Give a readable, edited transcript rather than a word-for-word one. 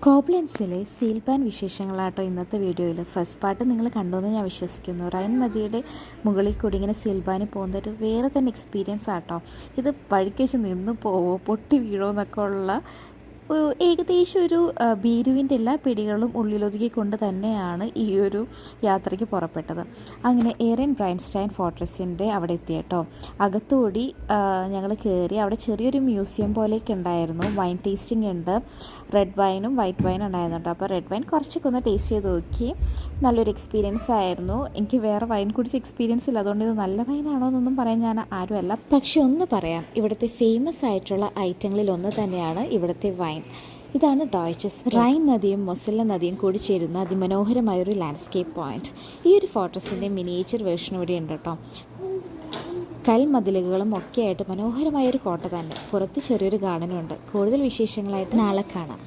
കോബ്ലൻസിലെ സീൽപാൻ വിശേഷങ്ങളാട്ടോ ഇന്നത്തെ വീഡിയോയിൽ. First part നിങ്ങൾ കണ്ടുവെന്ന് ഞാൻ വിശ്വസിക്കുന്നു. റൈൻ നദിയുടെ മുകളിൽ കൂടി ഇങ്ങനെ സീൽപാനിൽ പോകുന്ന ഒരു വേറെ തന്നെ എക്സ്പീരിയൻസ് ആട്ടോ. ഇത് വഴിക്ക് വെച്ച് നിന്ന് പോവോ പൊട്ടി വീഴോ എന്നൊക്കെ ഉള്ള ഏകദേശം ഒരു ഭീരുവിൻ്റെ എല്ലാ പിടികളും ഉള്ളിലൊതുക്കിക്കൊണ്ട് തന്നെയാണ് ഈ ഒരു യാത്രയ്ക്ക് പുറപ്പെട്ടത്. അങ്ങനെ എയറിൻ ബ്രൈൻസ്റ്റൈൻ ഫോർട്രസിൻ്റെ അവിടെ എത്തി കേട്ടോ. അകത്തുകൂടി ഞങ്ങൾ കയറി. അവിടെ ചെറിയൊരു മ്യൂസിയം പോലെയൊക്കെ ഉണ്ടായിരുന്നു. വൈൻ ടേസ്റ്റിംഗ് ഉണ്ട്. റെഡ് വൈനും വൈറ്റ് വൈനും ഉണ്ടായിരുന്നു കേട്ടോ. അപ്പോൾ റെഡ് വൈൻ കുറച്ചൊക്കെ ഒന്ന് ടേസ്റ്റ് ചെയ്ത് നോക്കി. നല്ലൊരു എക്സ്പീരിയൻസ് ആയിരുന്നു. എനിക്ക് വേറെ വൈൻ കുടിച്ച എക്സ്പീരിയൻസ് ഇല്ല, അതുകൊണ്ട് ഇത് നല്ല വൈനാണോ എന്നൊന്നും പറയാൻ ഞാൻ ആരുമല്ല. പക്ഷെ ഒന്ന് പറയാം, ഇവിടുത്തെ ഫേമസ് ആയിട്ടുള്ള ഐറ്റങ്ങളിൽ ഒന്ന് തന്നെയാണ് ഇവിടുത്തെ വൈൻ. ഇതാണ് ഡോയ്ച്ചസ്. റൈൻ നദിയും മൊസല്ല നദിയും കൂടി ചേരുന്ന അതിമനോഹരമായൊരു ലാൻഡ്സ്കേപ്പ് പോയിന്റ്. ഈ ഒരു ഫോർട്രസിൻ്റെ മിനിയേച്ചർ വേർഷൻ ഇവിടെ ഉണ്ട് കേട്ടോ. കൽമതിലുകളും ഒക്കെ ആയിട്ട് മനോഹരമായൊരു കോട്ട തന്നെ. പുറത്ത് ചെറിയൊരു ഗാർഡനും ഉണ്ട്. കൂടുതൽ വിശേഷങ്ങളായിട്ട് നാളെ കാണാം.